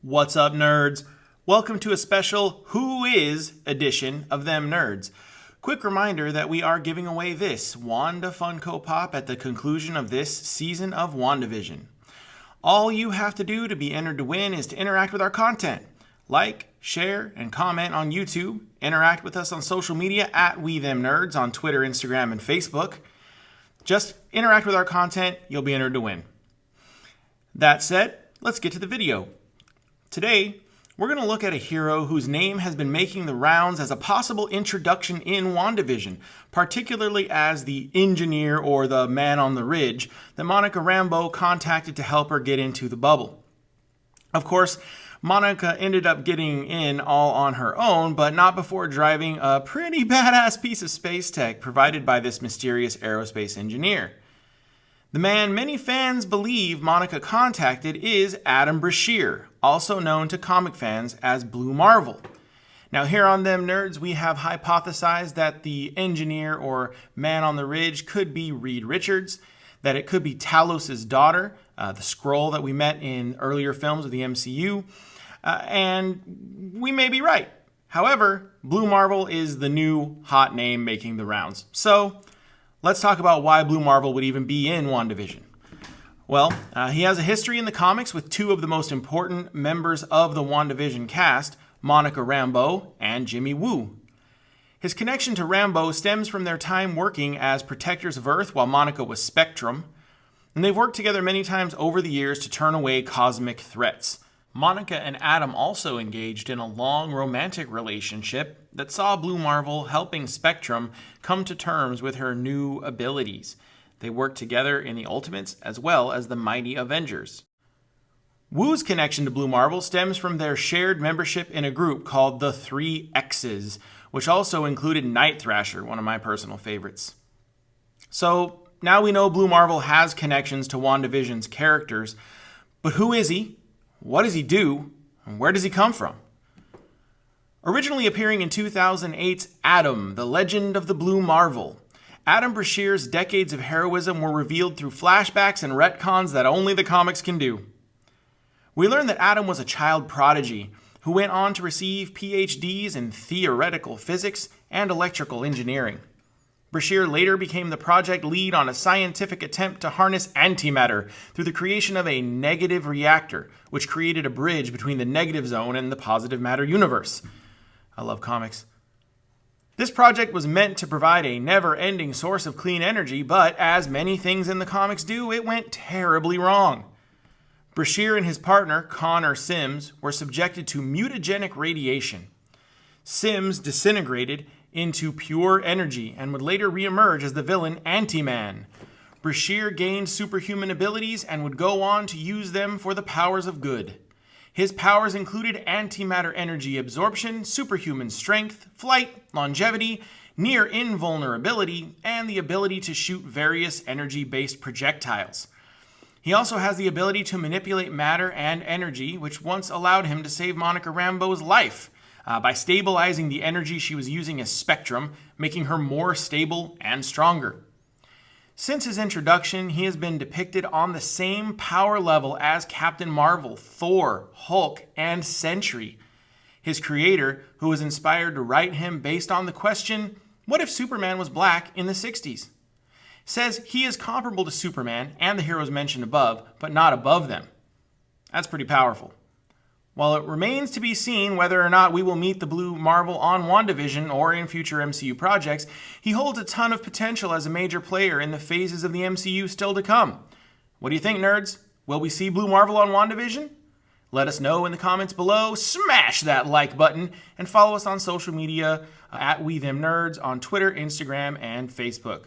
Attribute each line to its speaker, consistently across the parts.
Speaker 1: What's up, nerds? Welcome to a special Who Is edition of Them Nerds. Quick reminder that we are giving away this Wanda Funko Pop at the conclusion of this season of WandaVision. All you have to do to be entered to win is to interact with our content. Like, share, and comment on YouTube. Interact with us on social media at WeThemNerds on Twitter, Instagram, and Facebook. Just interact with our content, you'll be entered to win. That said, let's get to the video. Today, we're going to look at a hero whose name has been making the rounds as a possible introduction in WandaVision, particularly as the engineer or the man on the ridge that Monica Rambeau contacted to help her get into the bubble. Of course, Monica ended up getting in all on her own, but not before driving a pretty badass piece of space tech provided by this mysterious aerospace engineer. The man many fans believe Monica contacted is Adam Brashear, also known to comic fans as Blue Marvel. Now here on Them Nerds, we have hypothesized that the engineer or man on the ridge could be Reed Richards, that it could be Talos' daughter, the Skrull that we met in earlier films of the MCU, and we may be right. However, Blue Marvel is the new hot name making the rounds. So let's talk about why Blue Marvel would even be in WandaVision. Well, he has a history in the comics with two of the most important members of the WandaVision cast, Monica Rambeau and Jimmy Woo. His connection to Rambeau stems from their time working as protectors of Earth while Monica was Spectrum, and they've worked together many times over the years to turn away cosmic threats. Monica and Adam also engaged in a long romantic relationship that saw Blue Marvel helping Spectrum come to terms with her new abilities. They worked together in the Ultimates as well as the Mighty Avengers. Woo's connection to Blue Marvel stems from their shared membership in a group called the 3 X's, which also included Night Thrasher, one of my personal favorites. So now we know Blue Marvel has connections to WandaVision's characters, but who is he? What does he do? And where does he come from? Originally appearing in 2008's Adam, the Legend of the Blue Marvel, Adam Brashear's decades of heroism were revealed through flashbacks and retcons that only the comics can do. We learned that Adam was a child prodigy who went on to receive PhDs in theoretical physics and electrical engineering. Brashear later became the project lead on a scientific attempt to harness antimatter through the creation of a negative reactor, which created a bridge between the negative zone and the positive matter universe. I love comics. This project was meant to provide a never-ending source of clean energy, but as many things in the comics do, it went terribly wrong. Brashear and his partner, Connor Sims, were subjected to mutagenic radiation. Sims disintegrated into pure energy and would later reemerge as the villain Anti-Man. Brashear gained superhuman abilities and would go on to use them for the powers of good. His powers included antimatter energy absorption, superhuman strength, flight, longevity, near invulnerability, and the ability to shoot various energy-based projectiles. He also has the ability to manipulate matter and energy, which once allowed him to save Monica Rambeau's life by stabilizing the energy she was using as Spectrum, making her more stable and stronger. Since his introduction, he has been depicted on the same power level as Captain Marvel, Thor, Hulk, and Sentry. His creator, who was inspired to write him based on the question, what if Superman was black in the 60s? Says he is comparable to Superman and the heroes mentioned above, but not above them. That's pretty powerful. While it remains to be seen whether or not we will meet the Blue Marvel on WandaVision or in future MCU projects, he holds a ton of potential as a major player in the phases of the MCU still to come. What do you think, nerds? Will we see Blue Marvel on WandaVision? Let us know in the comments below, smash that like button, and follow us on social media at WeThemNerds on Twitter, Instagram, and Facebook.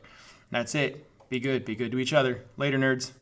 Speaker 1: That's it. Be good to each other. Later, nerds.